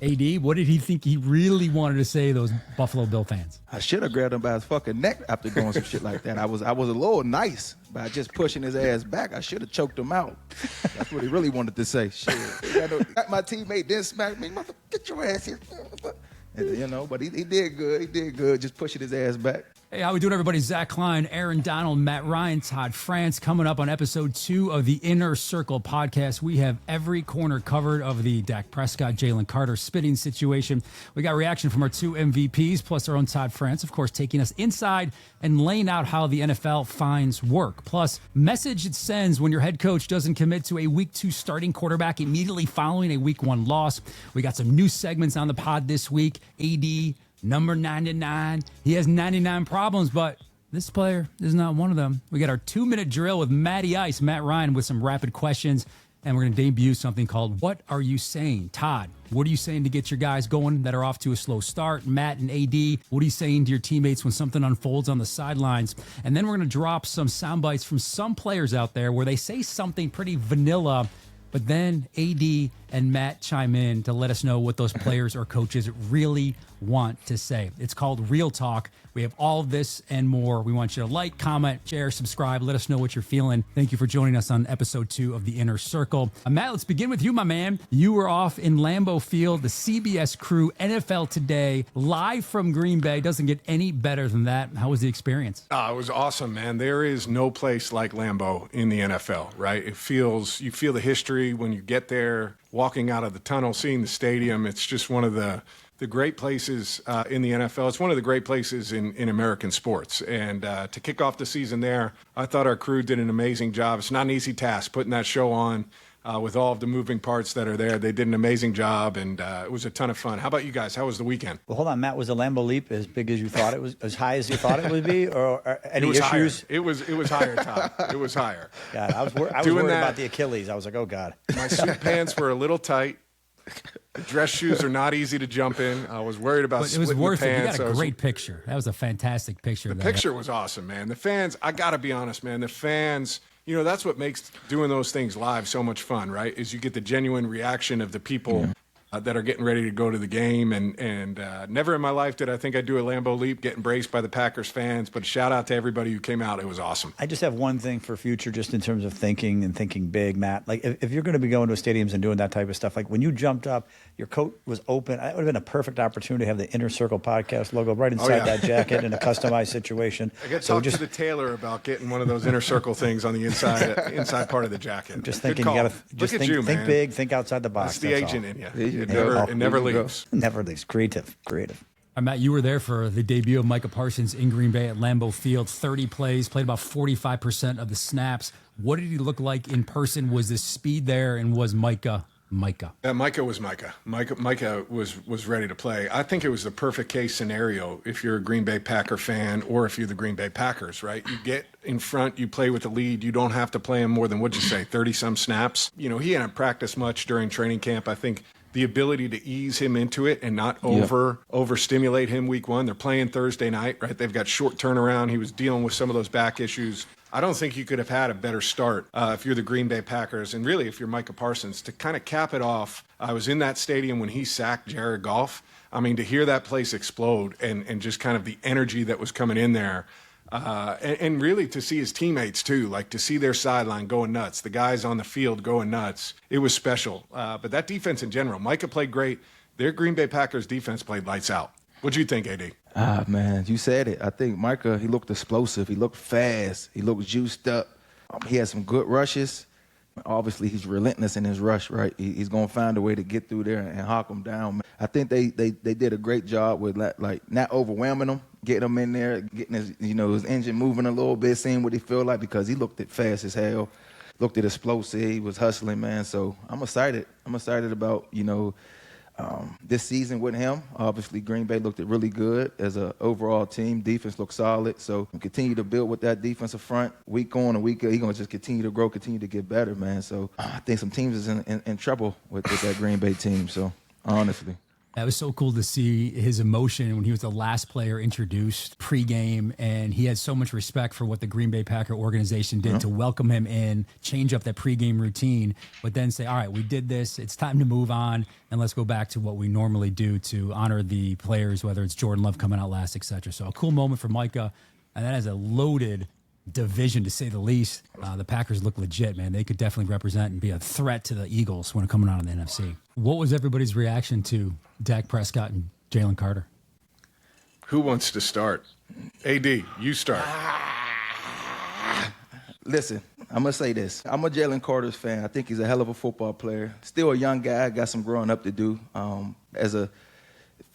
AD, what did he think he really wanted to say to those Buffalo Bill fans? I should have grabbed him by his fucking neck after doing some shit like that. I was a little nice by just pushing his ass back. I should have choked him out. That's what he really wanted to say. Shit. My teammate then smacked me. Mother, get your ass here. And, but he did good. He did good, just pushing his ass back. Hey, how we doing, everybody? Zach Klein, Aaron Donald, Matt Ryan, Todd France. Coming up on episode 2 of the Inner Circle podcast, we have every corner covered of the Dak Prescott, Jalen Carter spitting situation. We got reaction from our 2 MVPs, plus our own Todd France, of course, taking us inside and laying out how the NFL finds work. Plus, message it sends when your head coach doesn't commit to a Week 2 starting quarterback immediately following a Week 1 loss. We got some new segments on the pod this week. AD, number 99. He has 99 problems, but this player is not one of them. We got our 2-minute drill with Matty Ice, Matt Ryan, with some rapid questions, and we're going to debut something called What Are You Saying? Todd, what are you saying to get your guys going that are off to a slow start? Matt and AD, what are you saying to your teammates when something unfolds on the sidelines? And then we're going to drop some sound bites from some players out there where they say something pretty vanilla, but then AD and Matt chime in to let us know what those players or coaches really want to say. It's called Real Talk. We have all of this and more. We want you to like, comment, share, subscribe. Let us know what you're feeling. Thank you for joining us on episode 2 of the Inner Circle. Matt, let's begin with you, my man. You were off in Lambeau Field, the CBS crew, NFL Today, live from Green Bay. Doesn't get any better than that. How was the experience? It was awesome, man. There is no place like Lambeau in the NFL, right? You feel the history when you get there, walking out of the tunnel, seeing the stadium. It's just one of the great places in the NFL. It's one of the great places in American sports. And to kick off the season there, I thought our crew did an amazing job. It's not an easy task putting that show on with all of the moving parts that are there. They did an amazing job, and it was a ton of fun. How about you guys? How was the weekend? Well, hold on, Matt. Was the Lambeau Leap as big as you thought it was, as high as you thought it would be, or any issues? Higher. It was higher, Tom. It was higher. God, I was worried about the Achilles. I was like, oh, God. My suit pants were a little tight. The dress shoes are not easy to jump in. I was worried about splitting the pants. It was worth it. You got a great picture. That was a fantastic picture. The picture was awesome, man. The fans, I got to be honest, man. The fans, that's what makes doing those things live so much fun, right? Is you get the genuine reaction of the people that are getting ready to go to the game. And never in my life did I think I'd do a Lambeau Leap, get embraced by the Packers fans. But shout out to everybody who came out. It was awesome. I just have one thing for future, just in terms of thinking big, Matt. Like, if you're going to be going to stadiums and doing that type of stuff, like when you jumped up, your coat was open. That would have been a perfect opportunity to have the Inner Circle podcast logo right inside that jacket in a customized situation. I got to talk to the tailor about getting one of those Inner Circle things on the inside part of the jacket. I'm just thinking, you got to think big, think outside the box. That's the agent in you. It never leaves. Never leaves. Creative. Matt, you were there for the debut of Micah Parsons in Green Bay at Lambeau Field. 30 plays, played about 45% of the snaps. What did he look like in person? Was the speed there, and was Micah? Micah was Micah. Micah was ready to play. I think it was the perfect case scenario if you're a Green Bay Packer fan or if you're the Green Bay Packers, right? You get in front, you play with the lead. You don't have to play him more than, 30-some snaps. He hadn't practiced much during training camp. I think the ability to ease him into it and not overstimulate him week 1. They're playing Thursday night, right? They've got short turnaround. He was dealing with some of those back issues. I don't think you could have had a better start if you're the Green Bay Packers, and really if you're Micah Parsons, to kind of cap it off. I was in that stadium when he sacked Jared Goff. I mean, to hear that place explode and just kind of the energy that was coming in there, and really to see his teammates too, like to see their sideline going nuts, the guys on the field going nuts. It was special. But that defense in general, Micah played great. Their Green Bay Packers defense played lights out. What'd you think, AD? Man, you said it. I think Micah, he looked explosive. He looked fast. He looked juiced up. He had some good rushes. Obviously, he's relentless in his rush, right? He's going to find a way to get through there and hawk them down. I think they did a great job with like not overwhelming him, getting him in there, getting his engine moving a little bit, seeing what he feel like, because he looked at fast as hell, looked at explosive. He was hustling, man. So I'm excited. I'm excited about, this season with him. Obviously, Green Bay looked really good as an overall team. Defense looked solid. So we'll continue to build with that defensive front. Week on and week, he's going to just continue to grow, continue to get better, man. So I think some teams is in trouble with that Green Bay team, so honestly. That was so cool to see his emotion when he was the last player introduced pregame, and he had so much respect for what the Green Bay Packer organization did to welcome him in, change up that pregame routine, but then say, all right, we did this. It's time to move on, and let's go back to what we normally do to honor the players, whether it's Jordan Love coming out last, et cetera. So a cool moment for Micah, and that is a loaded division, to say the least. The Packers look legit, man. They could definitely represent and be a threat to the Eagles when coming out of the NFC. What was everybody's reaction to Dak Prescott and Jalen Carter? Who wants to start? AD, you start. Listen, I'm going to say this. I'm a Jalen Carter's fan. I think he's a hell of a football player. Still a young guy, got some growing up to do. I'm going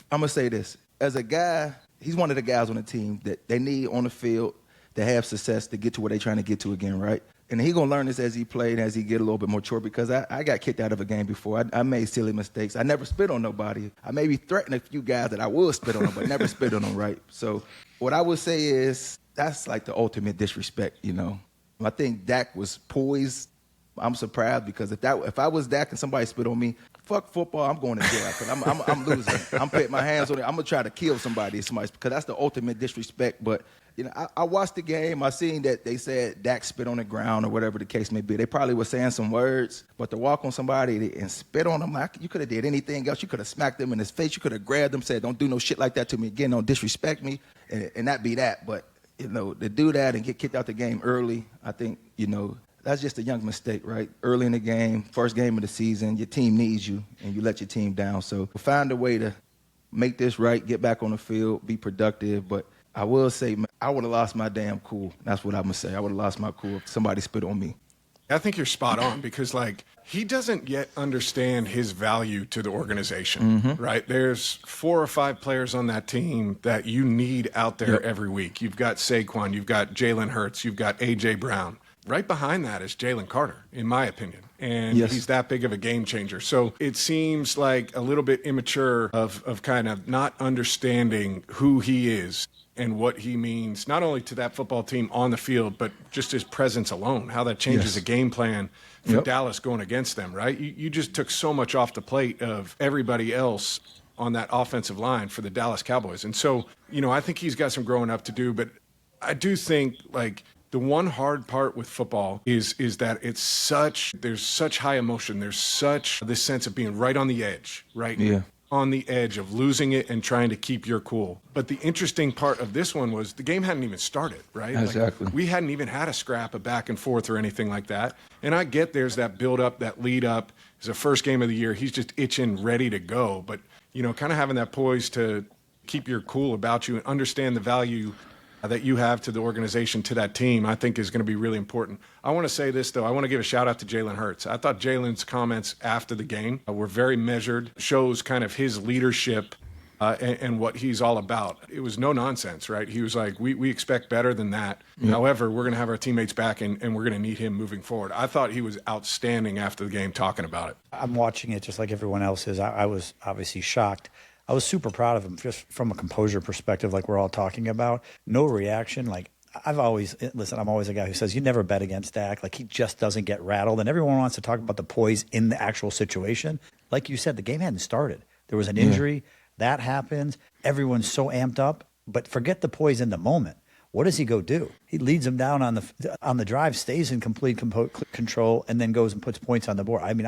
to say this. As a guy, he's one of the guys on the team that they need on the field to have success to get to where they're trying to get to again, right? And he's going to learn this as he played, as he get a little bit more mature, because I got kicked out of a game before. I made silly mistakes. I never spit on nobody. I maybe threatened a few guys that I would spit on them, but never spit on them, right? So what I would say is that's like the ultimate disrespect, you know. I think Dak was poised. I'm surprised because if I was Dak and somebody spit on me, fuck football, I'm going to jail because I'm losing. I'm putting my hands on it. I'm going to try to kill somebody because that's the ultimate disrespect. But you know, I watched the game. I seen that they said Dak spit on the ground or whatever the case may be. They probably were saying some words, but to walk on somebody and spit on them, you could have did anything else. You could have smacked them in his face. You could have grabbed them, said, don't do no shit like that to me again. Don't disrespect me, and that be that. But, you know, to do that and get kicked out the game early, I think, you know, that's just a young mistake, right? Early in the game, first game of the season, your team needs you, and you let your team down. So find a way to make this right, get back on the field, be productive, but I will say, I would have lost my damn cool. That's what I'm going to say. I would have lost my cool if somebody spit on me. I think you're spot on because, like, he doesn't yet understand his value to the organization, right? There's 4 or 5 players on that team that you need out there every week. You've got Saquon, you've got Jalen Hurts, you've got A.J. Brown. Right behind that is Jalen Carter, in my opinion. And he's that big of a game changer. So it seems like a little bit immature of kind of not understanding who he is and what he means, not only to that football team on the field, but just his presence alone, how that changes the game plan for Dallas going against them, right? You just took so much off the plate of everybody else on that offensive line for the Dallas Cowboys. And so, you know, I think he's got some growing up to do, but I do think, like, the one hard part with football is that there's such high emotion. There's such this sense of being right on the edge, right? Yeah. On the edge of losing it and trying to keep your cool. But the interesting part of this one was the game hadn't even started, right? Exactly. Like, we hadn't even had a scrap, a back and forth or anything like that. And I get there's that build up, that lead up. It's the first game of the year. He's just itching, ready to go. But, you know, kind of having that poise to keep your cool about you and understand the value that you have to the organization, to that team, I think is going to be really important. I want to say this, though. I want to give a shout out to Jalen Hurts. I thought Jalen's comments after the game were very measured, shows kind of his leadership and what he's all about. It was no nonsense, right? He was like, we expect better than that. However, we're going to have our teammates back and we're going to need him moving forward. I thought he was outstanding after the game talking about it. I'm watching it just like everyone else is. I was obviously shocked. I was super proud of him just from a composure perspective, like we're all talking about. No reaction. Like, I'm always a guy who says you never bet against Dak. Like, he just doesn't get rattled. And everyone wants to talk about the poise in the actual situation. Like you said, the game hadn't started. There was an injury. That happens. Everyone's so amped up. But forget the poise in the moment. What does he go do? He leads them down on the drive, stays in complete control, and then goes and puts points on the board. I mean,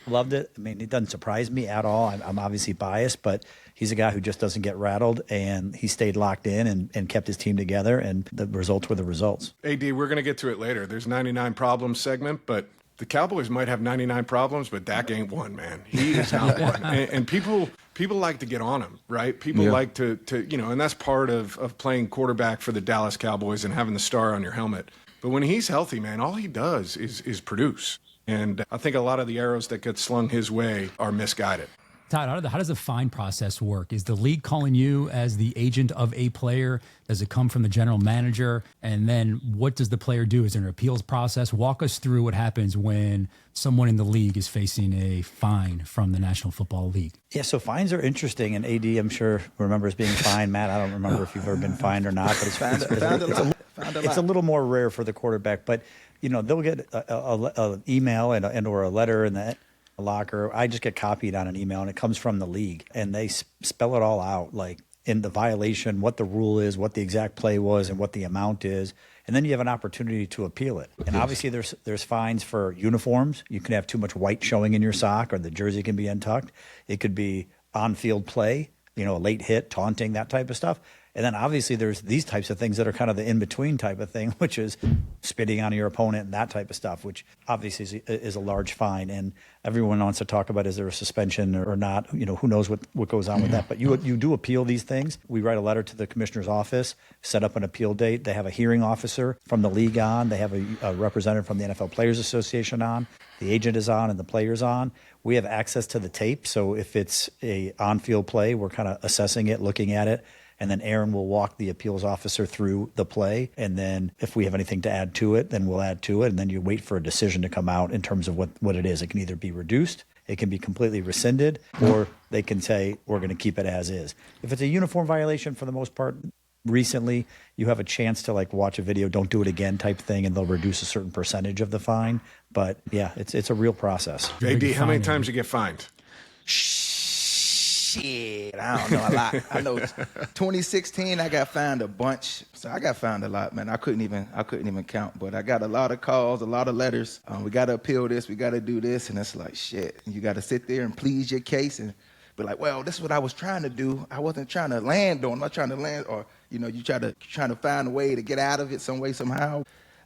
loved it. I mean, it doesn't surprise me at all. I'm obviously biased, but he's a guy who just doesn't get rattled, and he stayed locked in and kept his team together, and the results were the results. AD, we're going to get to it later. There's 99 problems segment, but the Cowboys might have 99 problems, but Dak ain't one, man. He is not one. And people like to get on him, right? People like to you know, and that's part of playing quarterback for the Dallas Cowboys and having the star on your helmet. But when he's healthy, man, all he does is produce. And I think a lot of the arrows that get slung his way are misguided. Todd, how does the fine process work? Is the league calling you as the agent of a player? Does it come from the general manager? And then what does the player do? Is there an appeals process? Walk us through what happens when someone in the league is facing a fine from the National Football League. Yeah, so fines are interesting, and AD, I'm sure, remembers being fined. Matt, I don't remember if you've ever been fined or not, but it's a little more rare for the quarterback. But, you know, they'll get an email and or a letter, and locker. I just get copied on an email, and it comes from the league, and they spell it all out, like in the violation, what the rule is, what the exact play was, and what the amount is. And then you have an opportunity to appeal it. And obviously there's fines for uniforms. You can have too much white showing in your sock, or the jersey can be untucked. It could be on-field play, a late hit, taunting, that type of stuff. And then obviously there's these types of things that are kind of the in-between type of thing, which is spitting on your opponent and that type of stuff, which obviously is a large fine. And everyone wants to talk about, is there a suspension or not? Who knows what goes on with that. But you do appeal these things. We write a letter to the commissioner's office, set up an appeal date. They have a hearing officer from the league on. They have a representative from the NFL Players Association on. The agent is on and the player's on. We have access to the tape. So if it's a on-field play, we're kind of assessing it, looking at it. And then Aaron will walk the appeals officer through the play. And then if we have anything to add to it, then we'll add to it. And then you wait for a decision to come out in terms of what it is. It can either be reduced, it can be completely rescinded, or they can say, we're going to keep it as is. If it's a uniform violation, for the most part, recently, you have a chance to watch a video, don't do it again type thing, and they'll reduce a certain percentage of the fine. But yeah, it's a real process. AD, how many times you get fined? Shit, I don't know a lot. I know 2016 I got fined a bunch. So I got fined a lot, man. I couldn't even count. But I got a lot of calls, a lot of letters. We got to appeal this. We got to do this, and it's like shit. You got to sit there and plead your case and be like, well, this is what I was trying to do. I wasn't trying to land on. I'm not trying to land, or you trying to find a way to get out of it some way somehow.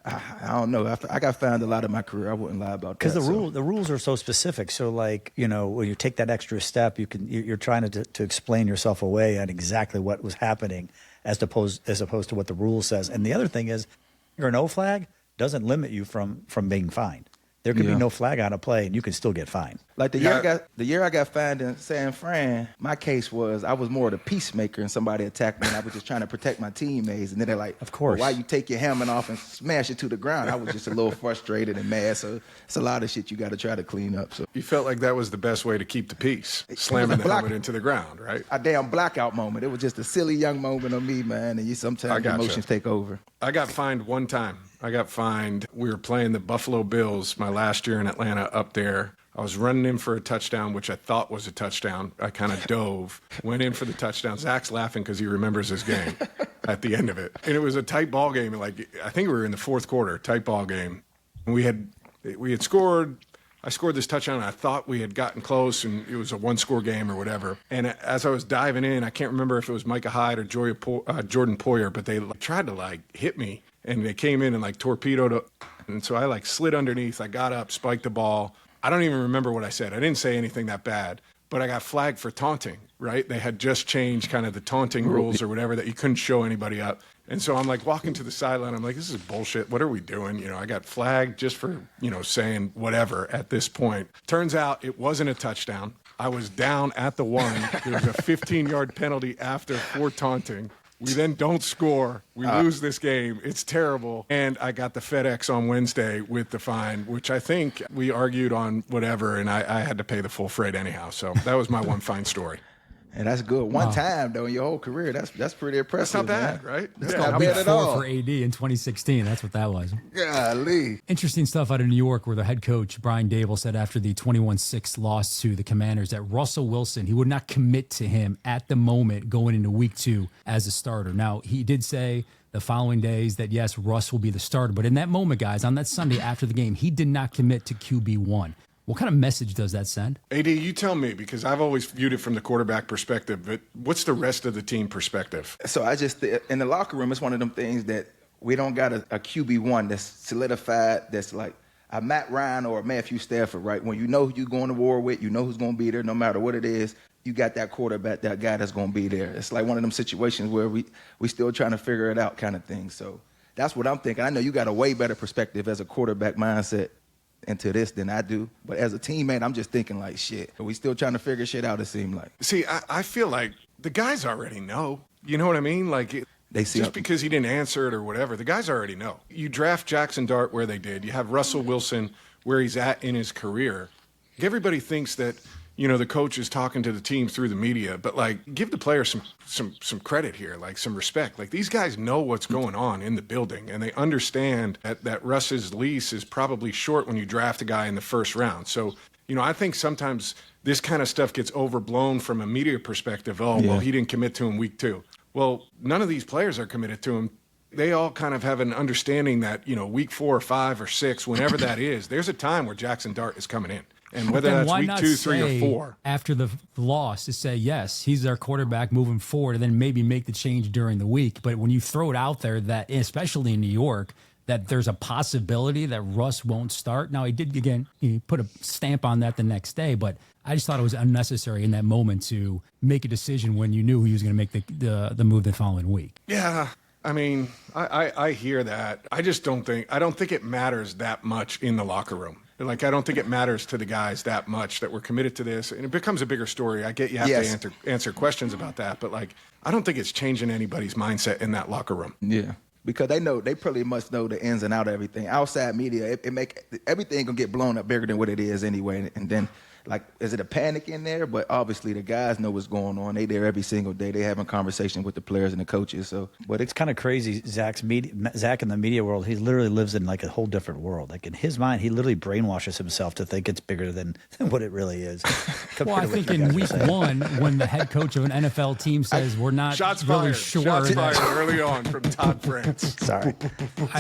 I don't know. I got fined a lot in my career. I wouldn't lie about that. Because the rules are so specific. So when you take that extra step, you're trying to explain yourself away on exactly what was happening as opposed to what the rule says. And the other thing is, your no flag doesn't limit you from being fined. There could be no flag on a play, and you can still get fined. Like the year I got fined in San Fran, my case was I was more the peacemaker, and somebody attacked me, and I was just trying to protect my teammates. And then they're like, "Of course, well, why you take your helmet off and smash it to the ground?" I was just a little frustrated and mad. So it's a lot of shit you got to try to clean up. So you felt like that was the best way to keep the peace, slamming the helmet into the ground, right? A damn blackout moment. It was just a silly young moment of me, man. And sometimes emotions take over. I got fined one time. We were playing the Buffalo Bills my last year in Atlanta up there. I was running in for a touchdown, which I thought was a touchdown. I kind of dove, went in for the touchdown. Zach's laughing because he remembers his game at the end of it. And it was a tight ball game. I think we were in the fourth quarter, tight ball game. And we had scored. I scored this touchdown, and I thought we had gotten close, and it was a one-score game or whatever. And as I was diving in, I can't remember if it was Micah Hyde or Jordan Poyer, but they tried to hit me. And they came in and torpedoed it. And so I slid underneath. I got up, spiked the ball. I don't even remember what I said. I didn't say anything that bad, but I got flagged for taunting, right? They had just changed kind of the taunting rules or whatever, that you couldn't show anybody up. And so I'm walking to the sideline. I'm like, this is bullshit. What are we doing? I got flagged just for, saying whatever at this point. Turns out it wasn't a touchdown. I was down at the one. There was a 15-yard penalty after for taunting. We then don't score. We lose this game. It's terrible. And I got the FedEx on Wednesday with the fine, which I think we argued on whatever, and I had to pay the full freight anyhow. So that was my one fine story. And that's good. One time, though, in your whole career, that's pretty impressive. That's not bad, man. right? That's not bad at all. For AD in 2016. That's what that was. Golly. Interesting stuff out of New York, where the head coach, Brian Daboll, said after the 21-6 loss to the Commanders that Russell Wilson, he would not commit to him at the moment going into week 2 as a starter. Now, he did say the following days that, yes, Russ will be the starter. But in that moment, guys, on that Sunday after the game, he did not commit to QB1. What kind of message does that send? AD, you tell me, because I've always viewed it from the quarterback perspective, but what's the rest of the team perspective? So I just, in the locker room, it's one of them things that we don't got a QB1 that's solidified, that's like a Matt Ryan or a Matthew Stafford, right? When you know who you're going to war with, you know who's going to be there no matter what it is, you got that quarterback, that guy that's going to be there. It's like one of them situations where we still trying to figure it out kind of thing. So that's what I'm thinking. I know you got a way better perspective as a quarterback mindset into this than I do. But as a teammate, I'm just thinking shit. We still trying to figure shit out, it seems like. See, I feel like the guys already know. You know what I mean? They see just because he didn't answer it or whatever, the guys already know. You draft Jackson Dart where they did. You have Russell Wilson where he's at in his career. Everybody thinks that the coach is talking to the team through the media, but like give the players some credit here, like some respect. Like these guys know what's going on in the building, and they understand that Russ's lease is probably short when you draft a guy in the first round. So, I think sometimes this kind of stuff gets overblown from a media perspective. Oh, well, he didn't commit to him week 2. Well, none of these players are committed to him. They all kind of have an understanding that, week 4 or 5 or 6, whenever that is, there's a time where Jackson Dart is coming in. And whether that's week 2, 3, or 4. After the loss, to say, yes, he's our quarterback moving forward, and then maybe make the change during the week. But when you throw it out there that, especially in New York, that there's a possibility that Russ won't start. Now, he put a stamp on that the next day, but I just thought it was unnecessary in that moment to make a decision when you knew he was going to make the move the following week. Yeah. I mean, I hear that. I don't think it matters that much in the locker room. Like, I don't think it matters to the guys that much that we're committed to this. And it becomes a bigger story. I get you have to answer questions about that. But, like, I don't think it's changing anybody's mindset in that locker room. Yeah. Because they pretty much know the ins and outs of everything. Outside media, it make everything going to get blown up bigger than what it is anyway. And then, like, is it a panic in there? But obviously the guys know what's going on. They there every single day. They having conversation with the players and the coaches. So, but it's kind of crazy. Zach in the media world, he literally lives in like a whole different world. Like in his mind, he literally brainwashes himself to think it's bigger than what it really is. Well, I think in week 1, when the head coach of an NFL team says we're not really sure. Shots fired early on from Todd France. Sorry.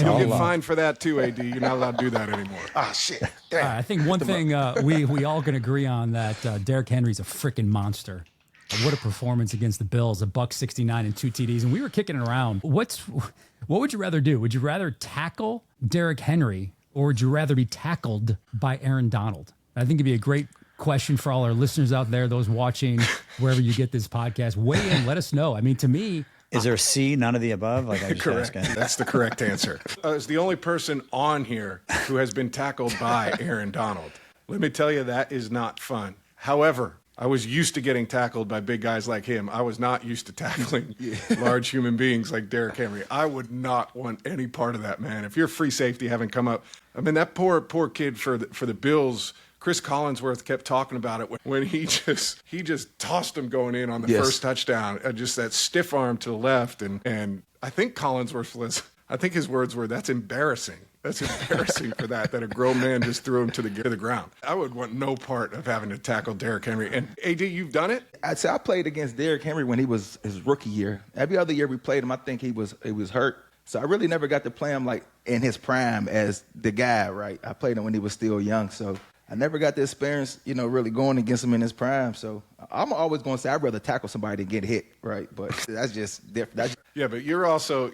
You'll get fined for that too, AD. You're not allowed to do that anymore. Oh, shit. I think one thing we all can agree on that Derrick Henry's a freaking monster. What a performance against the Bills, $169 and 2 TDs. And we were kicking it around. What would you rather do? Would you rather tackle Derrick Henry, or would you rather be tackled by Aaron Donald? I think it'd be a great question for all our listeners out there, those watching wherever you get this podcast. Weigh in, let us know. I mean, to me, is there a C, none of the above? Like I was correct. Asking. That's the correct answer. As the only person on here who has been tackled by Aaron Donald, let me tell you, that is not fun. However, I was used to getting tackled by big guys like him. I was not used to tackling large human beings like Derrick Henry. I would not want any part of that, man. If you're free safety, having come up, I mean, that poor kid for the Bills. Chris Collinsworth kept talking about it when he just tossed him going in on the first touchdown. Just that stiff arm to the left, and I think his words were, "That's embarrassing. That's embarrassing for that a grown man just threw him to the ground." I would want no part of having to tackle Derrick Henry. And AD, you've done it? I'd say I played against Derrick Henry when he was his rookie year. Every other year we played him, I think he was hurt. So I really never got to play him like in his prime as the guy, right? I played him when he was still young, so I never got the experience, really going against him in his prime. So I'm always going to say I'd rather tackle somebody than get hit, right? But that's just different. Yeah, but you're also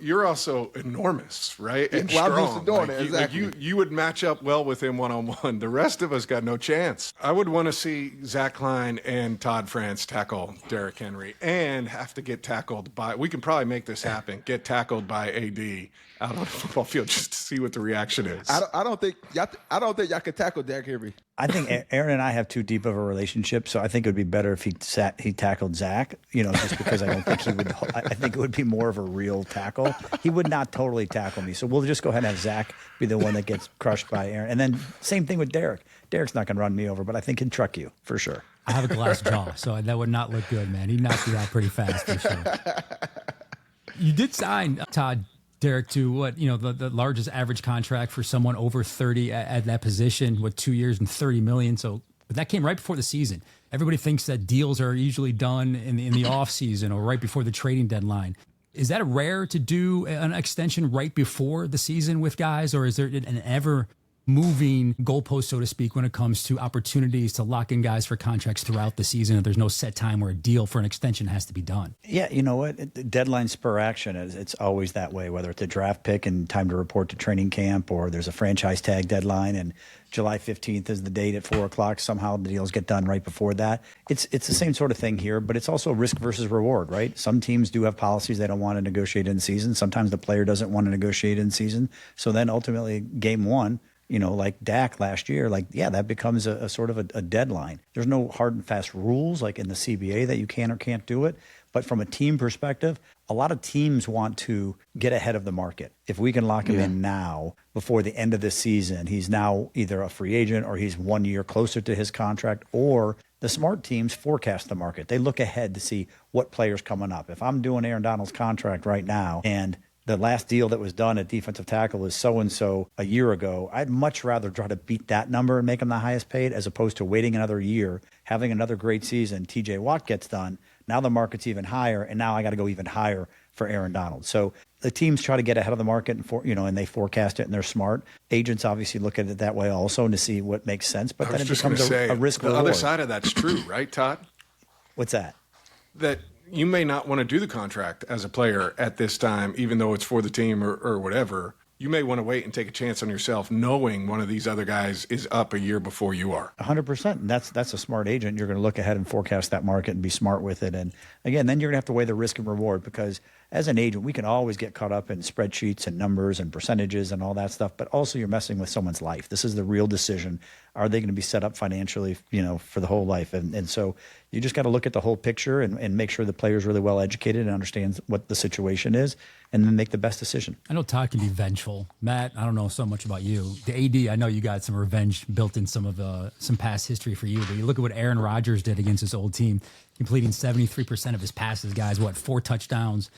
enormous, right? And well, strong. I'm used to doing it, exactly. You would match up well with him one-on-one. The rest of us got no chance. I would want to see Zach Klein and Todd France tackle Derrick Henry and have to get tackled by – we can probably make this happen, get tackled by AD out on the football field just to see what the reaction is. I don't think y'all could tackle Derrick Henry. I think Aaron and I have too deep of a relationship, so I think it would be better if he tackled Zach, just because I don't think he would. I think it would be more of a real tackle. He would not totally tackle me, so we'll just go ahead and have Zach be the one that gets crushed by Aaron. And then same thing with Derrick. Derrick's not going to run me over, but I think he'd truck you for sure. I have a glass jaw, so that would not look good, man. He'd knock you out pretty fast for sure. You did sign Todd Derrick to what, the largest average contract for someone over 30 at that position, 2 years and $30 million. So, but that came right before the season. Everybody thinks that deals are usually done in the off season or right before the trading deadline. Is that rare to do an extension right before the season with guys, or is there an ever moving goalpost, so to speak, when it comes to opportunities to lock in guys for contracts throughout the season? And there's no set time where a deal for an extension has to be done. Yeah, you know what? Deadline spur action it's always that way, whether it's a draft pick and time to report to training camp, or there's a franchise tag deadline and July 15th is the date at 4:00. Somehow the deals get done right before that. It's the same sort of thing here, but it's also risk versus reward, right? Some teams do have policies they don't want to negotiate in season. Sometimes the player doesn't want to negotiate in season. So then ultimately game one, like Dak last year, that becomes a sort of a deadline. There's no hard and fast rules like in the CBA that you can or can't do it. But from a team perspective, a lot of teams want to get ahead of the market. If we can lock him in now before the end of the season, he's now either a free agent or he's 1 year closer to his contract, or The smart teams forecast the market. They look ahead to see what player's coming up. If I'm doing Aaron Donald's contract right now and the last deal that was done at defensive tackle is so-and-so a year ago, I'd much rather try to beat that number and make him the highest paid as opposed to waiting another year, having another great season. TJ Watt gets done. Now the market's even higher, and now I got to go even higher for Aaron Donald. So the teams try to get ahead of the market and they forecast it and they're smart. Agents obviously look at it that way also to see what makes sense, but then it becomes a risk the reward. other side of that's true, right, Todd? What's that? That you may not want to do the contract as a player at this time, even though it's for the team or whatever. You may want to wait and take a chance on yourself knowing one of these other guys is up a year before you are. 100%. And that's a smart agent. You're going to look ahead and forecast that market and be smart with it. And again, then you're going to have to weigh the risk and reward, because as an agent, we can always get caught up in spreadsheets and numbers and percentages and all that stuff, but also you're messing with someone's life. This is the real decision. Are they going to be set up financially, for the whole life? And so you just got to look at the whole picture and make sure the player's really well educated and understands what the situation is, and then make the best decision. I know Todd can be vengeful. Matt, I don't know so much about you. The AD, I know you got some revenge built in some past history for you, but you look at what Aaron Rodgers did against his old team, completing 73% of his passes, guys, 4 touchdowns,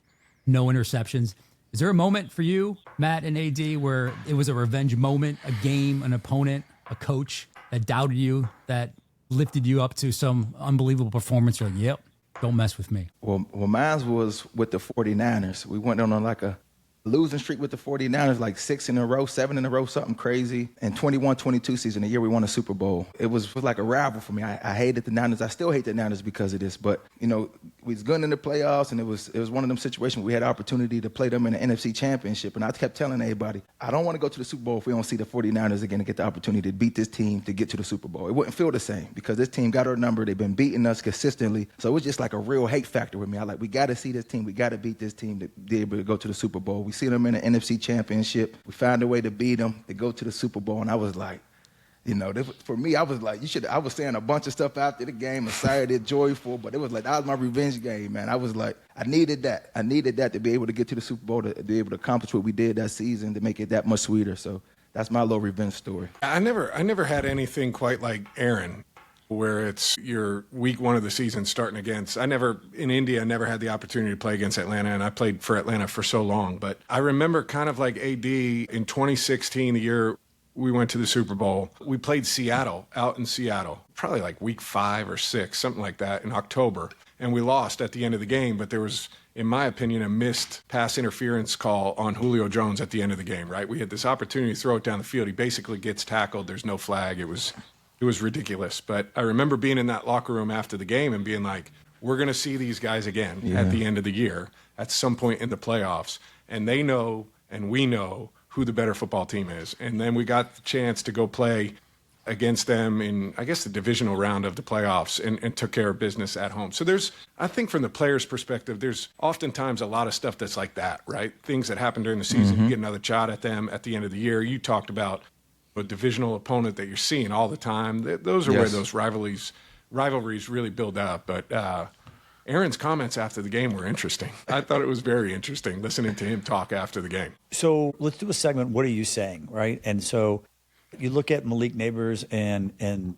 no interceptions. Is there a moment for you, Matt and AD, where it was a revenge moment, a game, an opponent, a coach that doubted you, that lifted you up to some unbelievable performance? You're like, yep, don't mess with me. Well, mine was with the 49ers. We went on like a losing streak with the 49ers, like 6 in a row, 7 in a row, something crazy. And 21-22 season, the year we won a Super Bowl. It was like a rival for me. I hated the Niners. I still hate the Niners because of this. But, we was good in the playoffs, and it was one of them situations where we had the opportunity to play them in the NFC Championship. And I kept telling everybody, I don't want to go to the Super Bowl if we don't see the 49ers again and get the opportunity to beat this team to get to the Super Bowl. It wouldn't feel the same because this team got our number. They've been beating us consistently. So it was just like a real hate factor with me. We got to see this team. We got to beat this team to be able to go to the Super Bowl. We see them in the NFC Championship. We found a way to beat them, to go to the Super Bowl. And I was like, for me, I was like, I was saying a bunch of stuff after the game, excited, joyful, but it was like, that was my revenge game, man. I was like, I needed that. I needed that to be able to get to the Super Bowl, to be able to accomplish what we did that season, to make it that much sweeter. So that's my little revenge story. I never had anything quite like Aaron, where it's your week 1 of the season starting against. In India, I never had the opportunity to play against Atlanta, and I played for Atlanta for so long. But I remember kind of like AD in 2016, the year we went to the Super Bowl. We played Seattle, out in Seattle, probably like week 5 or 6, something like that, in October. And we lost at the end of the game, but there was, in my opinion, a missed pass interference call on Julio Jones at the end of the game, right? We had this opportunity to throw it down the field. He basically gets tackled. There's no flag. It was ridiculous. But I remember being in that locker room after the game and being like, we're going to see these guys again at the end of the year at some point in the playoffs. And they know, and we know, who the better football team is. And then we got the chance to go play against them in, I guess, the divisional round of the playoffs and took care of business at home. So I think from the player's perspective, there's oftentimes a lot of stuff that's like that, right? Things that happen during the season. You get another shot at them at the end of the year. You talked about a divisional opponent that you're seeing all the time. Those are where those rivalries really build up. But Aaron's comments after the game were interesting. I thought it was very interesting listening to him talk after the game. So let's do a segment, What Are You Saying, right? And so you look at Malik Nabers and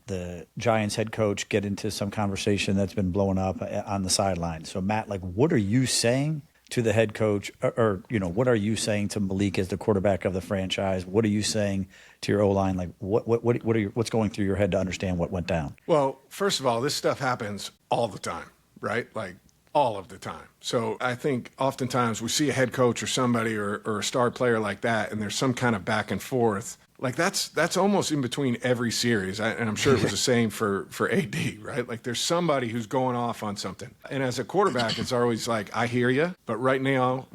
the Giants head coach get into some conversation that's been blowing up on the sideline. So, Matt, what are you saying to the head coach, or what are you saying to Malik as the quarterback of the franchise? What are you saying to your O-line? What's going through your head to understand what went down? Well, first of all, this stuff happens all the time, right? All of the time. So I think oftentimes we see a head coach or somebody or a star player like that, and there's some kind of back and forth. That's almost in between every series. And I'm sure it was the same for AD, right? There's somebody who's going off on something. And as a quarterback, it's always like, I hear you, but right now,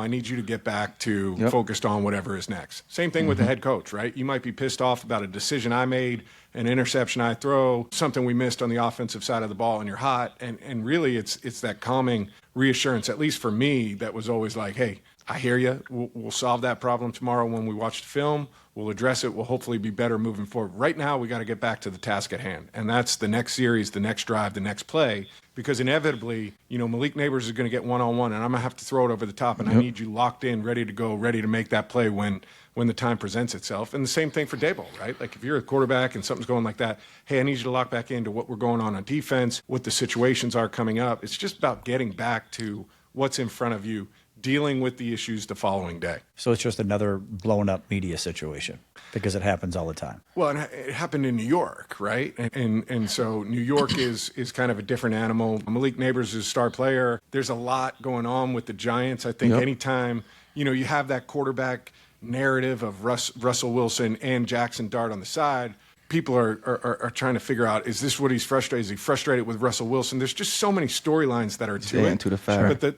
I need you to get back to focused on whatever is next. Same thing with the head coach, right? You might be pissed off about a decision I made, an interception I throw, something we missed on the offensive side of the ball, and you're hot. And really, it's that calming reassurance, at least for me, that was always like, hey, I hear you. We'll solve that problem tomorrow when we watch the film. We'll address it. We'll hopefully be better moving forward. Right now, we got to get back to the task at hand, and that's the next series, the next drive, the next play, because inevitably, Malik Nabers is going to get one-on-one, and I'm going to have to throw it over the top, and I need you locked in, ready to go, ready to make that play when the time presents itself. And the same thing for Daboll, right? Like if you're a quarterback and something's going like that, hey, I need you to lock back into what we're going on defense, what the situations are coming up. It's just about getting back to what's in front of you, dealing with the issues the following day. So it's just another blown up media situation because it happens all the time. Well, it happened in New York, right? And so New York is kind of a different animal. Malik Nabers is a star player. There's a lot going on with the Giants. I think anytime, you have that quarterback narrative of Russell Wilson and Jackson Dart on the side, people are trying to figure out, is this what he's frustrated? Is he frustrated with Russell Wilson? There's just so many storylines that are to it. To the fact. But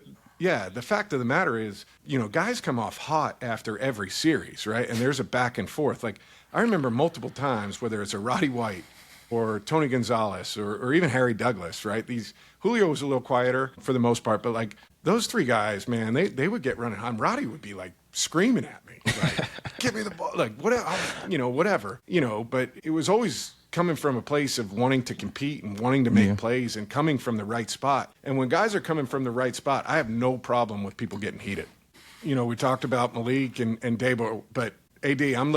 the fact of the matter is, guys come off hot after every series, right? And there's a back and forth. Like, I remember multiple times, whether it's a Roddy White or Tony Gonzalez or even Harry Douglas, right? Julio was a little quieter for the most part, but like those three guys, man, they would get running on. Roddy would be like screaming at me, like, give me the ball, like whatever, but it was always coming from a place of wanting to compete and wanting to make plays and coming from the right spot. And when guys are coming from the right spot, I have no problem with people getting heated. We talked about Malik and Daboll, but AD, I'm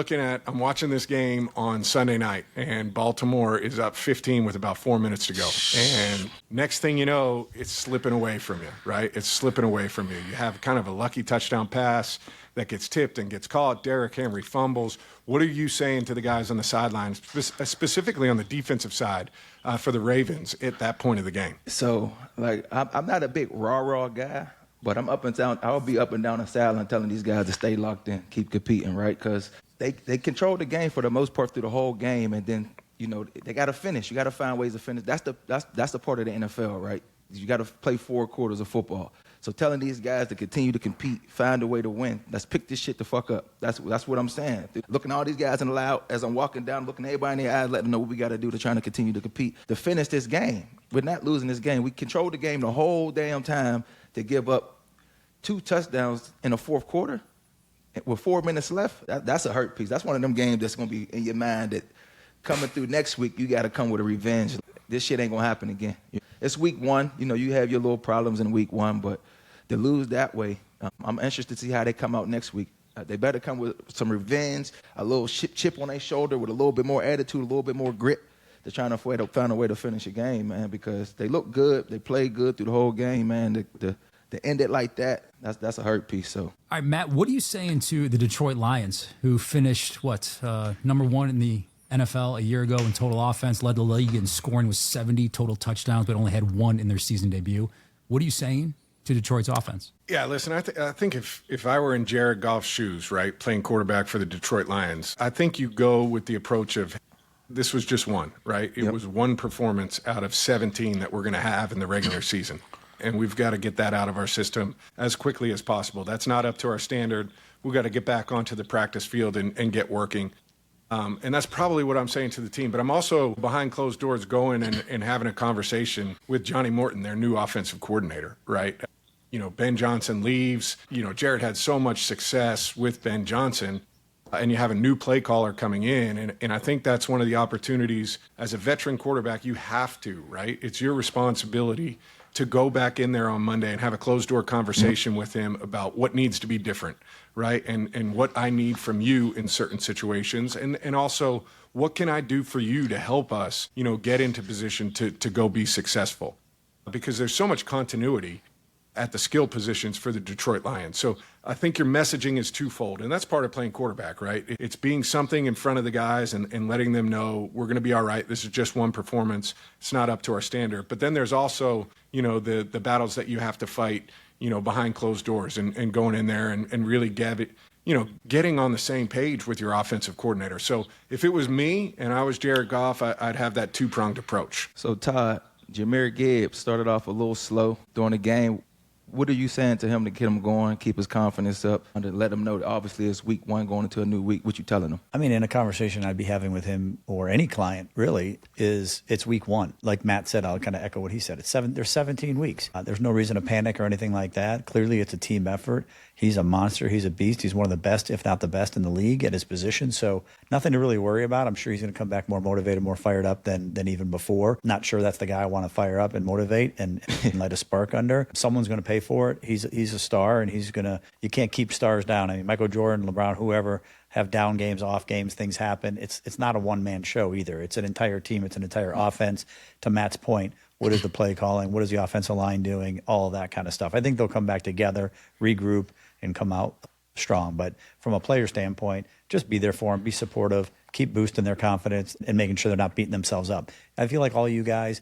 watching this game on Sunday night, and Baltimore is up 15 with about 4 minutes to go. And next thing you know, it's slipping away from you, right? It's slipping away from you. You have kind of a lucky touchdown pass that gets tipped and gets caught. Derrick Henry fumbles. What are you saying to the guys on the sidelines, specifically on the defensive side for the Ravens at that point of the game? So, like, I'm not a big rah-rah guy, but I'm up and down. I'll be up and down the sideline telling these guys to stay locked in, keep competing, right? Because they control the game for the most part through the whole game, and then they got to finish. You got to find ways to finish. That's the part of the NFL, right? You got to play 4 quarters of football. So telling these guys to continue to compete, find a way to win. Let's pick this shit the fuck up. That's what I'm saying. Looking at all these guys in the loud as I'm walking down, looking at everybody in the eyes, letting them know what we got to do to try to continue to compete, to finish this game. We're not losing this game. We controlled the game the whole damn time to give up 2 touchdowns in the fourth quarter with 4 minutes left. That's a hurt piece. That's one of them games that's going to be in your mind that coming through next week, you got to come with a revenge. This shit ain't going to happen again. It's week 1. You have your little problems in week 1, but to lose that way, I'm interested to see how they come out next week. They better come with some revenge, a little chip on their shoulder with a little bit more attitude, a little bit more grit. They're trying to find a way to finish a game, man, because they look good. They play good through the whole game, man. To end it like that, that's a hurt piece. So, all right, Matt, what are you saying to the Detroit Lions, who finished, number 1 in the NFL a year ago in total offense, led the league in scoring with 70 total touchdowns, but only had 1 in their season debut? What are you saying to Detroit's offense? Yeah, listen, I think if I were in Jared Goff's shoes, right, playing quarterback for the Detroit Lions, I think you go with the approach of this was just 1, right? It was 1 performance out of 17 that we're going to have in the regular season. And we've got to get that out of our system as quickly as possible. That's not up to our standard. We've got to get back onto the practice field and get working. And that's probably what I'm saying to the team. But I'm also behind closed doors going and having a conversation with Johnny Morton, their new offensive coordinator, right? Ben Johnson leaves. Jared had so much success with Ben Johnson, and you have a new play caller coming in. And I think that's one of the opportunities as a veteran quarterback, you have to, right? It's your responsibility to go back in there on Monday and have a closed door conversation with him about what needs to be different, right? And what I need from you in certain situations. And also, what can I do for you to help us, get into position to go be successful? Because there's so much continuity at the skill positions for the Detroit Lions. So I think your messaging is twofold, and that's part of playing quarterback, right? It's being something in front of the guys and letting them know we're going to be all right. This is just 1 performance. It's not up to our standard. But then there's also, the battles that you have to fight, behind closed doors and going in there and really getting on the same page with your offensive coordinator. So if it was me and I was Jared Goff, I'd have that 2-pronged approach. So Todd, Jahmyr Gibbs started off a little slow during the game. What are you saying to him to get him going, keep his confidence up, and to let him know that obviously it's week one going into a new week? What you telling him? I mean, in a conversation I'd be having with him or any client, really, is it's week one. Like Matt said, I'll kind of echo what he said. There's 17 weeks. There's no reason to panic or anything like that. Clearly, it's a team effort. He's a monster. He's a beast. He's one of the best, if not the best, in the league at his position. So nothing to really worry about. I'm sure he's going to come back more motivated, more fired up than even before. Not sure that's the guy I want to fire up and motivate and light a spark under. Someone's going to pay for it. He's a star, and you can't keep stars down. I mean, Michael Jordan, LeBron, whoever have down games, off games, things happen. It's not a one-man show either. It's an entire team. It's an entire offense. To Matt's point, what is the play calling? What is the offensive line doing? All of that kind of stuff. I think they'll come back together, regroup, and come out strong. But from a player standpoint, just be there for them, be supportive, keep boosting their confidence and making sure they're not beating themselves up. I feel like all you guys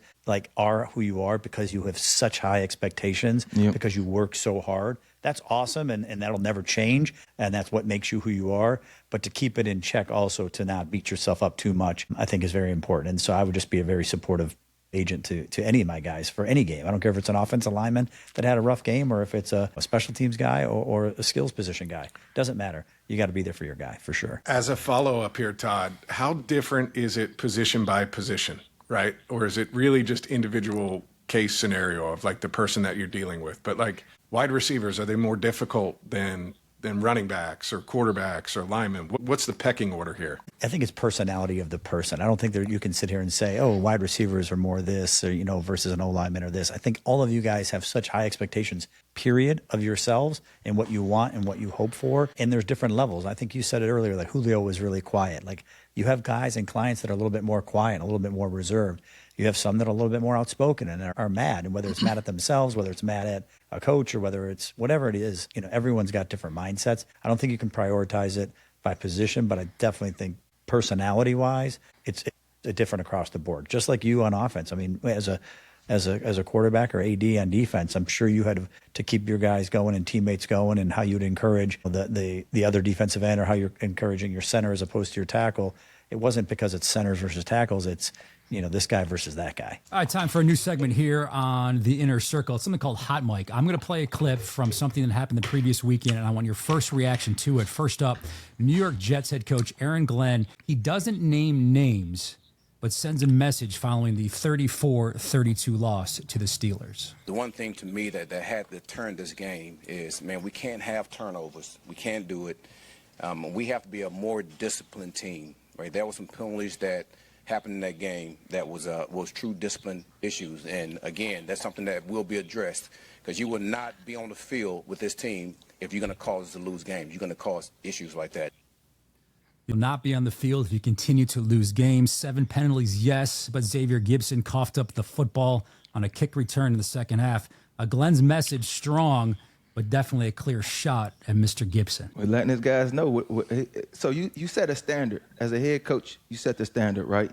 are who you are because you have such high expectations, because you work so hard. That's awesome, and that'll never change, and that's what makes you who you are. But to keep it in check also, to not beat yourself up too much, I think is very important. And so I would just be a very supportive agent to any of my guys for any game. I don't care if it's an offensive lineman that had a rough game or if it's a special teams guy or a skills position guy. Doesn't matter. You got to be there for your guy, for sure. As a follow-up here, Todd, how different is it position by position, right? Or is it really just individual case scenario of like the person that you're dealing with? But like wide receivers, are they more difficult than running backs or quarterbacks or linemen? What's the pecking order here? I think it's personality of the person. I don't think that you can sit here and say, oh, wide receivers are more this or, versus an O-lineman or this. I think all of you guys have such high expectations, period, of yourselves and what you want and what you hope for. And there's different levels. I think you said it earlier, like Julio was really quiet. Like you have guys and clients that are a little bit more quiet, a little bit more reserved. You have some that are a little bit more outspoken and are mad, and whether it's mad at themselves, whether it's mad at a coach, or whether it's whatever it is, everyone's got different mindsets. I don't think you can prioritize it by position, but I definitely think personality-wise, it's different across the board. Just like you on offense. I mean, as a quarterback or AD on defense, I'm sure you had to keep your guys going and teammates going, and how you'd encourage the other defensive end, or how you're encouraging your center as opposed to your tackle. It wasn't because it's centers versus tackles. It's this guy versus that guy. All right, time for a new segment here on the Inner Circle. It's something called Hot Mic. I'm going to play a clip from something that happened the previous weekend, and I want your first reaction to it. First up, New York Jets head coach Aaron Glenn. He doesn't name names, but sends a message following the 34-32 loss to the Steelers. The one thing to me that had to turn this game is, man, we can't have turnovers. We can't do it. We have to be a more disciplined team, right? There were some penalties that happened in that game that was true discipline issues. And, again, that's something that will be addressed, because you will not be on the field with this team if you're going to cause us to lose games. You're going to cause issues like that. You'll not be on the field if you continue to lose games. 7 penalties, yes, but Xavier Gibson coughed up the football on a kick return in the second half. Glenn's message strong, but definitely a clear shot at Mr. Gibson. We're letting his guys know. So you set a standard. As a head coach, you set the standard, right?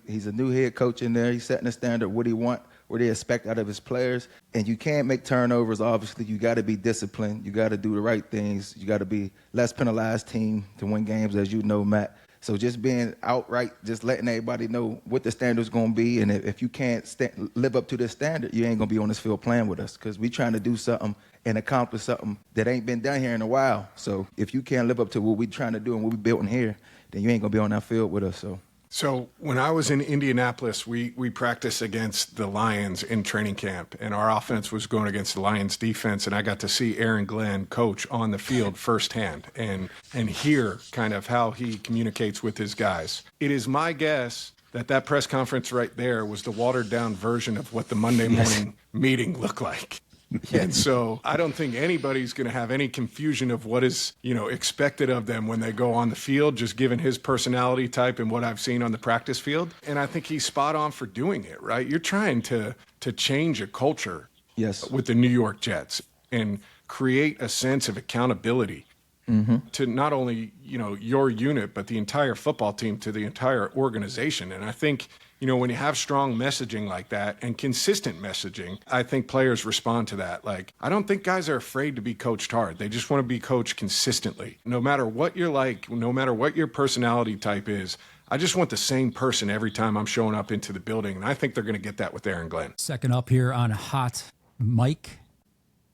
He's a new head coach in there. He's setting the standard, what he want, what they expect out of his players. And you can't make turnovers, obviously. You got to be disciplined. You got to do the right things. You got to be less penalized team to win games, as you know, Matt. So just being outright, just letting everybody know what the standard's going to be. And if you can't live up to this standard, you ain't going to be on this field playing with us, because we trying to do something and accomplish something that ain't been done here in a while. So if you can't live up to what we trying to do and what we built in here, then you ain't going to be on that field with us. So when I was in Indianapolis, we practiced against the Lions in training camp, and our offense was going against the Lions defense, and I got to see Aaron Glenn coach on the field firsthand and hear kind of how he communicates with his guys. It is my guess that press conference right there was the watered-down version of what the Monday morning meeting looked like. And so I don't think anybody's going to have any confusion of what is, expected of them when they go on the field, just given his personality type and what I've seen on the practice field. And I think he's spot on for doing it, right? You're trying to change a culture with the New York Jets and create a sense of accountability to not only, your unit, but the entire football team, to the entire organization. And I think, when you have strong messaging like that and consistent messaging, I think players respond to that. Like, I don't think guys are afraid to be coached hard. They just want to be coached consistently. No matter what you're like, no matter what your personality type is, I just want the same person every time I'm showing up into the building. And I think they're going to get that with Aaron Glenn. Second up here on Hot Mic,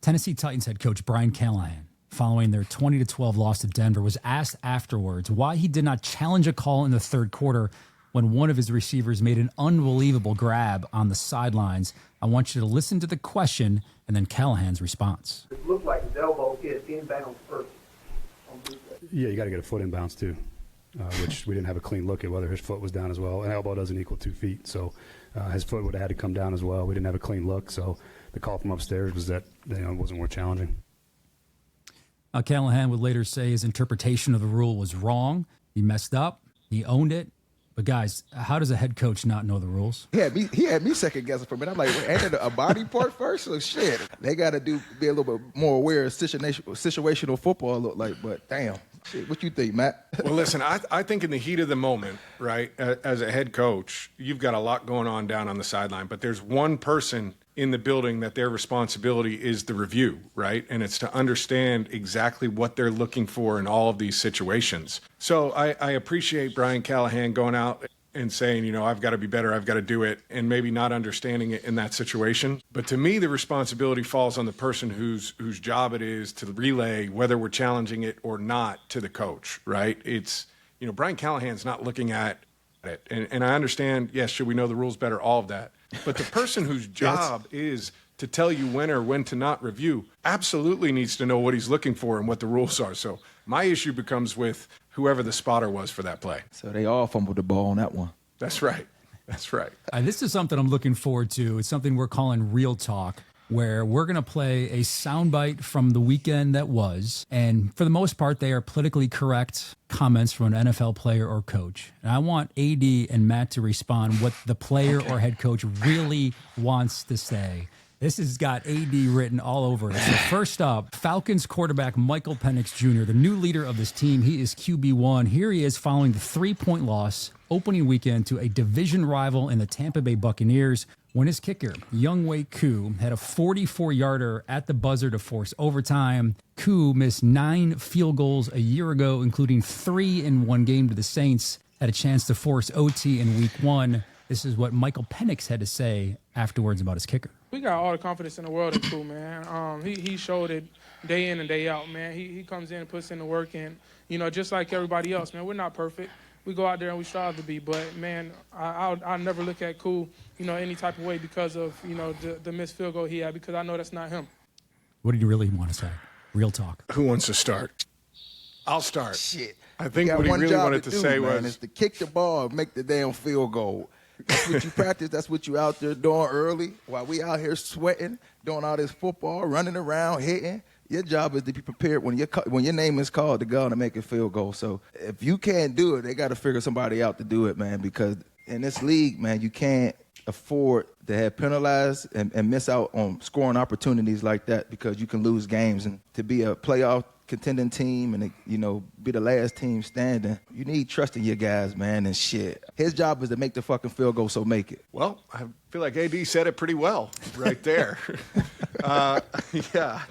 Tennessee Titans head coach Brian Callahan, following their 20-12 loss to Denver, was asked afterwards why he did not challenge a call in the third quarter when one of his receivers made an unbelievable grab on the sidelines. I want you to listen to the question and then Callahan's response. It looked like his elbow hit inbound first. Yeah, you got to get a foot inbounds too, which we didn't have a clean look at whether his foot was down as well. An elbow doesn't equal 2 feet, so his foot would have had to come down as well. We didn't have a clean look, so the call from upstairs was that it wasn't worth challenging. Callahan would later say his interpretation of the rule was wrong. He messed up. He owned it. But guys, how does a head coach not know the rules? He had me second guessing for a minute. I'm like, wait, ain't it a body part first? So shit, they got to be a little bit more aware of situational football look like. But damn, shit, what you think, Matt? Well, listen, I think in the heat of the moment, right, as a head coach, you've got a lot going on down on the sideline. But there's one person in the building that their responsibility is the review, right? And it's to understand exactly what they're looking for in all of these situations. So I appreciate Brian Callahan going out and saying, I've got to be better, I've got to do it, and maybe not understanding it in that situation. But to me, the responsibility falls on the person whose job it is to relay whether we're challenging it or not to the coach, right? It's, Brian Callahan's not looking at it. And I understand, yes, should we know the rules better, all of that. But the person whose job is to tell you when or when to not review absolutely needs to know what he's looking for and what the rules are. So my issue becomes with whoever the spotter was for that play. So they all fumbled the ball on that one. That's right. That's right. This is something I'm looking forward to. It's something we're calling Real Talk, where we're going to play a soundbite from the weekend that was. And for the most part, they are politically correct comments from an NFL player or coach. And I want AD and Matt to respond what the player or head coach really wants to say. This has got AD written all over it. So first up, Falcons quarterback Michael Penix Jr., the new leader of this team. He is QB1. Here he is following the 3-point loss opening weekend to a division rival in the Tampa Bay Buccaneers, when his kicker, Younghoe Koo, had a 44-yarder at the buzzer to force overtime. Koo missed 9 field goals a year ago, including 3 in one game to the Saints. Had a chance to force OT in week 1. This is what Michael Penix had to say afterwards about his kicker. We got all the confidence in the world in Koo, man. He showed it day in and day out, man. He comes in and puts in the work, and, just like everybody else, man, we're not perfect. We go out there and we strive to be, but, man, I'll never look at Koo, any type of way because of, the missed field goal he had, because I know that's not him. What did you really want to say? Real talk. Who wants to start? I'll start. Shit. I think what he really wanted to say was is to kick the ball and make the damn field goal. That's what you practice. That's what you out there doing early while we out here sweating, doing all this football, running around, hitting. Your job is to be prepared when your name is called to go and make a field goal. So if you can't do it, they got to figure somebody out to do it, man, because in this league, man, you can't afford to have penalized and miss out on scoring opportunities like that, because you can lose games. And to be a playoff contending team and, be the last team standing, you need trust in your guys, man, and shit. His job is to make the fucking field goal, so make it. Well, I feel like AD said it pretty well right there. I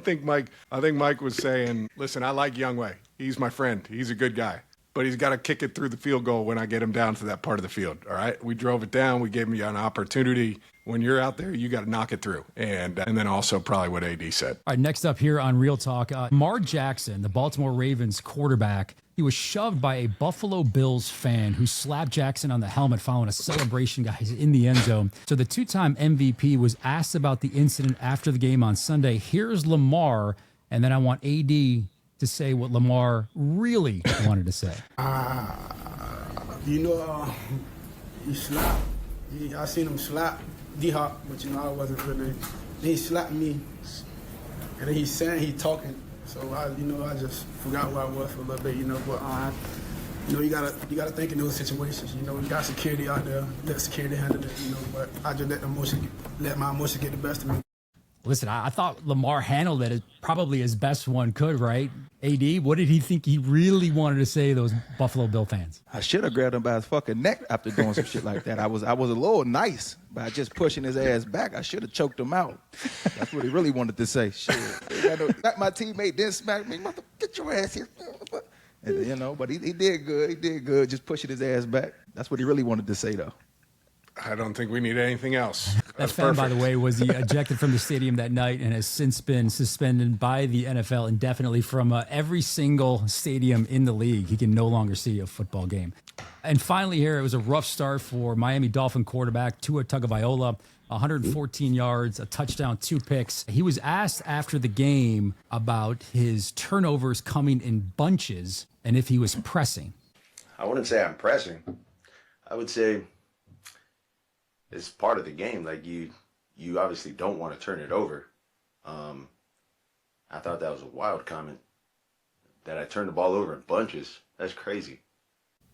think Mike was saying, listen, I like Younghoe. He's my friend. He's a good guy. But he's got to kick it through the field goal when I get him down to that part of the field, all right? We drove it down. We gave him an opportunity. When you're out there, you got to knock it through. And then also probably what AD said. All right, next up here on Real Talk, Lamar Jackson, the Baltimore Ravens quarterback, he was shoved by a Buffalo Bills fan who slapped Jackson on the helmet following a celebration, guys, in the end zone. So the two-time MVP was asked about the incident after the game on Sunday. Here's Lamar, and then I want AD to say what Lamar really wanted to say. He slapped. I seen him slap D-Hop, but I wasn't really. Then he slapped me, and then he talking. So I just forgot who I was for a little bit, But you gotta think in those situations. We got security out there. Let security handle it. But I just let my emotions get the best of me. Listen, I thought Lamar handled it as probably as best one could, right? AD, what did he think he really wanted to say to those Buffalo Bill fans? I should have grabbed him by his fucking neck after doing some shit like that. I was a little nice by just pushing his ass back. I should have choked him out. That's what he really wanted to say. Shit. Like my teammate didn't smack me. Mother, get your ass here. And, but he did good. He did good just pushing his ass back. That's what he really wanted to say, though. I don't think we need anything else. That fan, by the way, was ejected from the stadium that night and has since been suspended by the NFL indefinitely from every single stadium in the league. He can no longer see a football game. And finally here, it was a rough start for Miami Dolphin quarterback Tua Tagovailoa. 114 yards, a touchdown, 2 picks. He was asked after the game about his turnovers coming in bunches and if he was pressing. I wouldn't say I'm pressing. I would say it's part of the game. Like you obviously don't want to turn it over. I thought that was a wild comment that I turned the ball over in bunches. That's crazy.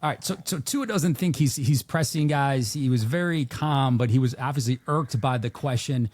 All right, so Tua doesn't think he's pressing guys. He was very calm, but he was obviously irked by the question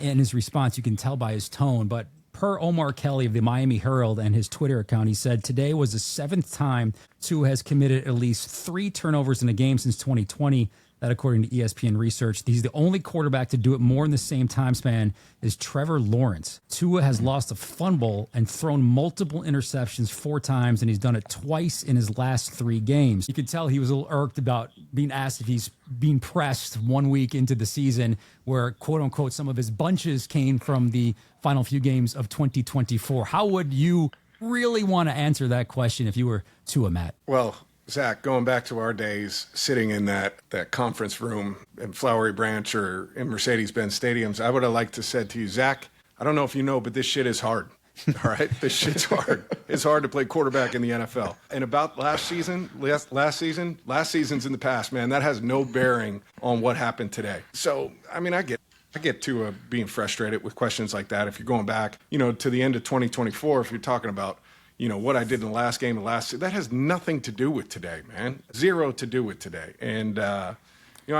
and his response. You can tell by his tone. But per Omar Kelly of the Miami Herald and his Twitter account, he said today was the 7th time Tua has committed at least 3 turnovers in a game since 2020. That, according to ESPN research, he's the only quarterback to do it more in the same time span as Trevor Lawrence. Tua has lost a fumble and thrown multiple interceptions 4 times, and he's done it twice in his last 3 games. You could tell he was a little irked about being asked if he's being pressed 1 week into the season where, quote unquote, some of his bunches came from the final few games of 2024. How would you really want to answer that question if you were Tua, Matt? Well, Zach, going back to our days, sitting in that conference room in Flowery Branch or in Mercedes-Benz stadiums, I would have liked to said to you, Zach, I don't know if you know, but this shit is hard. All right? This shit's hard. It's hard to play quarterback in the NFL. And about last season's in the past, man. That has no bearing on what happened today. So, I mean, I get to being frustrated with questions like that. If you're going back, to the end of 2024, if you're talking about, what I did in the last game that has nothing to do with today, man. 0 to do with today. And, I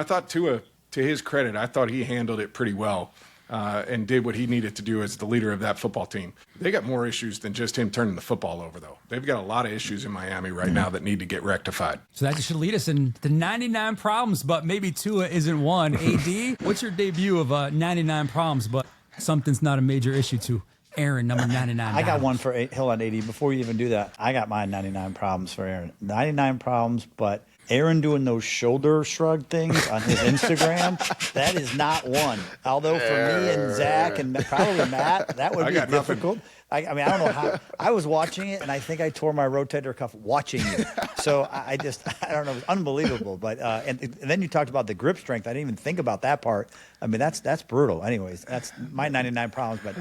thought Tua, to his credit, I thought he handled it pretty well and did what he needed to do as the leader of that football team. They got more issues than just him turning the football over, though. They've got a lot of issues in Miami right now that need to get rectified. So that should lead us into 99 problems, but maybe Tua isn't one. AD, what's your debut of 99 problems, but something's not a major issue to Aaron, number 99. I got one for Hill on 80. Before you even do that, I got my 99 problems for Aaron. 99 problems, but Aaron doing those shoulder shrug things on his Instagram, that is not one. Although for me and Zach and probably Matt, that would be difficult. I mean, I don't know how. I was watching it, and I think I tore my rotator cuff watching it. So I don't know. It was unbelievable. But and then you talked about the grip strength. I didn't even think about that part. I mean, that's brutal. Anyways, that's my 99 problems. But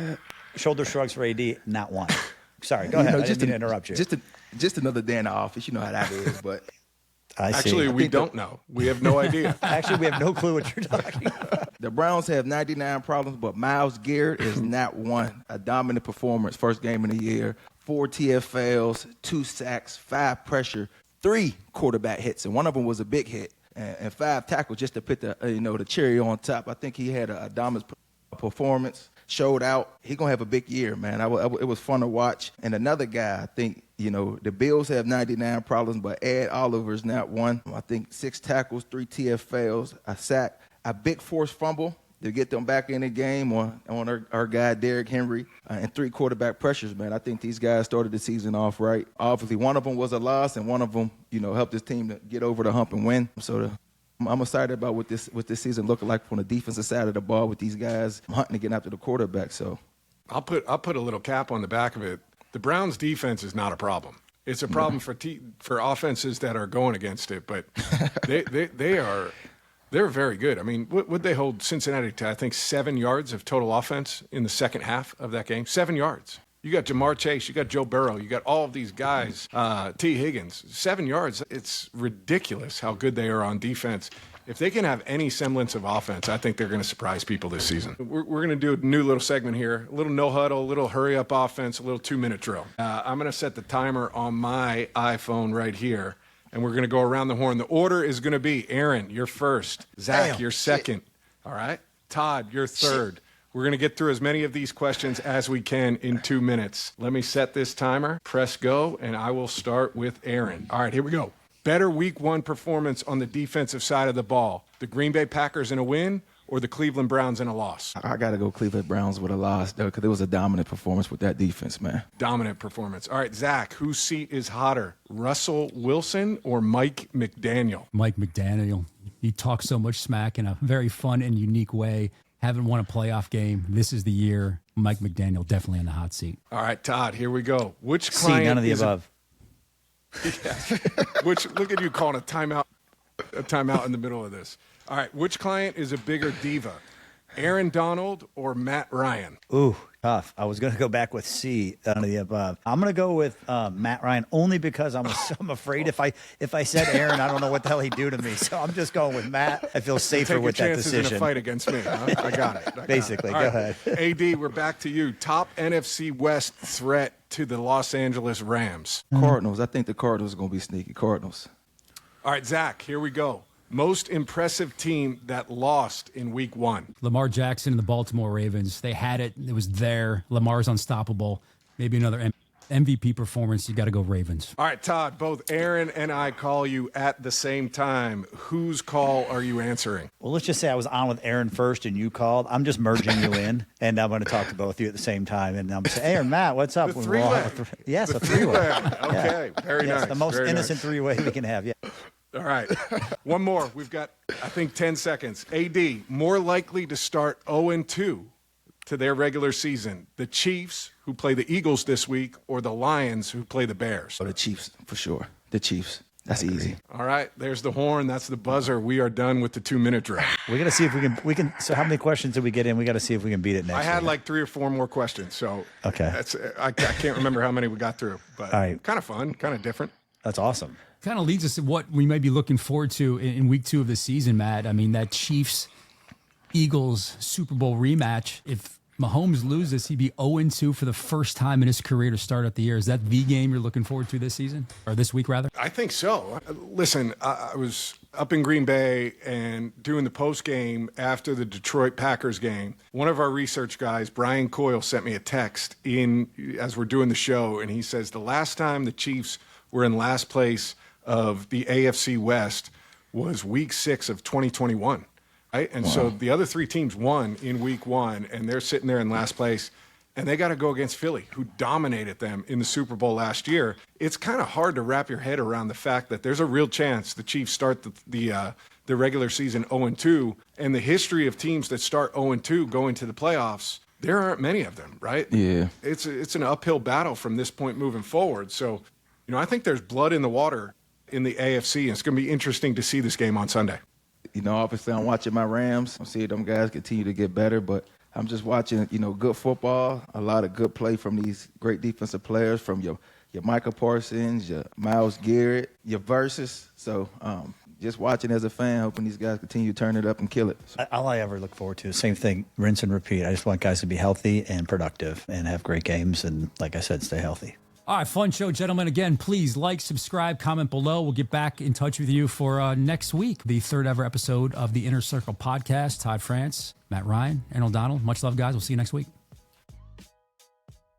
shoulder shrugs for AD, not one. Sorry, go ahead. I didn't mean to interrupt you. Just another day in the office. You know how that is. But actually, we don't know. We have no idea. Actually, we have no clue what you're talking about. The Browns have 99 problems, but Myles Garrett is not one. A dominant performance, first game of the year. 4 TFLs, 2 sacks, 5 pressure, 3 quarterback hits, and one of them was a big hit, and 5 tackles just to put the cherry on top. I think he had a dominant performance. Showed out. He's going to have a big year, man. It was fun to watch. And another guy, I think, the Bills have 99 problems, but Ed Oliver's not one. I think 6 tackles, 3 TFLs, a sack, a big forced fumble to get them back in the game on our guy Derrick Henry, and 3 quarterback pressures, man. I think these guys started the season off right. Obviously, one of them was a loss, and one of them, helped his team to get over the hump and win. So I'm excited about what this season looking like from the defensive side of the ball with these guys hunting to get after the quarterback. So I'll put a little cap on the back of it. The Browns' defense is not a problem. It's a problem for offenses that are going against it, but they're very good. I mean, would they hold Cincinnati to, I think, 7 yards of total offense in the second half of that game? 7 yards. You got Ja'Marr Chase, you got Joe Burrow, you got all of these guys, T. Higgins. 7 yards, it's ridiculous how good they are on defense. If they can have any semblance of offense, I think they're going to surprise people this season. We're going to do a new little segment here, a little no huddle, a little hurry up offense, a little 2-minute drill. I'm going to set the timer on my iPhone right here, and we're going to go around the horn. The order is going to be Aaron, you're first. Zach, you're second. All right? Todd, you're third. We're going to get through as many of these questions as we can in 2 minutes. Let me set this timer, press go, and I will start with Aaron. All right, here we go. Better week 1 performance on the defensive side of the ball, the Green Bay Packers in a win or the Cleveland Browns in a loss? I got to go Cleveland Browns with a loss, though, because it was a dominant performance with that defense, man. Dominant performance. All right, Zach, whose seat is hotter, Russell Wilson or Mike McDaniel? Mike McDaniel. He talks so much smack in a very fun and unique way. haven't won a playoff game. This is the year. Mike McDaniel definitely in the hot seat. All right, Todd, here we go. Which C, client none of the is above. Which, look at you calling a timeout in the middle of this. All right, which client is a bigger diva, Aaron Donald or Matt Ryan? Ooh, tough. I was going to go back with C, none of the above. I'm going to go with Matt Ryan only because I'm afraid if I said Aaron, I don't know what the hell he'd do to me. So I'm just going with Matt. I feel safer with that decision. In a fight against me. Huh? I got it. Basically, go ahead. AD, we're back to you. Top NFC West threat to the Los Angeles Rams. Cardinals. I think the Cardinals are going to be sneaky. Cardinals. All right, Zach, here we go. Most impressive team that lost in week 1. Lamar Jackson and the Baltimore Ravens. They had it. It was there. Lamar's unstoppable. Maybe another MVP performance. You got to go Ravens. All right, Todd, both Aaron and I call you at the same time. Whose call are you answering? Well, let's just say I was on with Aaron first and you called. I'm just merging you in, and I'm going to talk to both of you at the same time. And I'm going to say, Aaron, Matt, what's up? The three-way. Yes, the a three-way. Okay, very nice. The most very innocent nice. three-way we can have, yeah. All right. One more. We've got, I think, 10 seconds. AD, more likely to start 0-2 to their regular season, the Chiefs, who play the Eagles this week, or the Lions, who play the Bears? Oh, the Chiefs, for sure. The Chiefs. That's easy. All right. There's the horn. That's the buzzer. We are done with the 2-minute drill. We're going to see if we can. So how many questions did we get in? We got to see if we can beat it next I had week. like 3 or 4 more questions. So okay. I can't remember how many we got through, but all right. Kind of fun, kind of different. That's awesome. Kind of leads us to what we might be looking forward to in week 2 of the season, Matt. I mean, that Chiefs-Eagles Super Bowl rematch. If Mahomes loses, he'd be 0-2 for the first time in his career to start out the year. Is that the game you're looking forward to this season? Or this week, rather? I think so. Listen, I was up in Green Bay and doing the post game after the Detroit Packers game. One of our research guys, Brian Coyle, sent me a text as we're doing the show, and he says the last time the Chiefs were in last place of the AFC West was week 6 of 2021. Right? And so the other 3 teams won in week 1, and they're sitting there in last place, and they got to go against Philly, who dominated them in the Super Bowl last year. It's kind of hard to wrap your head around the fact that there's a real chance the Chiefs start the regular season 0-2, and the history of teams that start 0-2 going to the playoffs, there aren't many of them, right? Yeah. It's an uphill battle from this point moving forward. So, I think there's blood in the water in the AFC, and it's going to be interesting to see this game on Sunday. Obviously I'm watching my Rams. I'm seeing them guys continue to get better, but I'm just watching, good football, a lot of good play from these great defensive players, from your Micah Parsons, your Myles Garrett, your Versus. So just watching as a fan, hoping these guys continue to turn it up and kill it. So. All I ever look forward to is same thing, rinse and repeat. I just want guys to be healthy and productive and have great games and, like I said, stay healthy. All right, fun show, gentlemen. Again, please like, subscribe, comment below. We'll get back in touch with you for next week, the 3rd ever episode of the Inner Circle podcast. Todd France, Matt Ryan, Aaron O'Donnell. Much love, guys. We'll see you next week.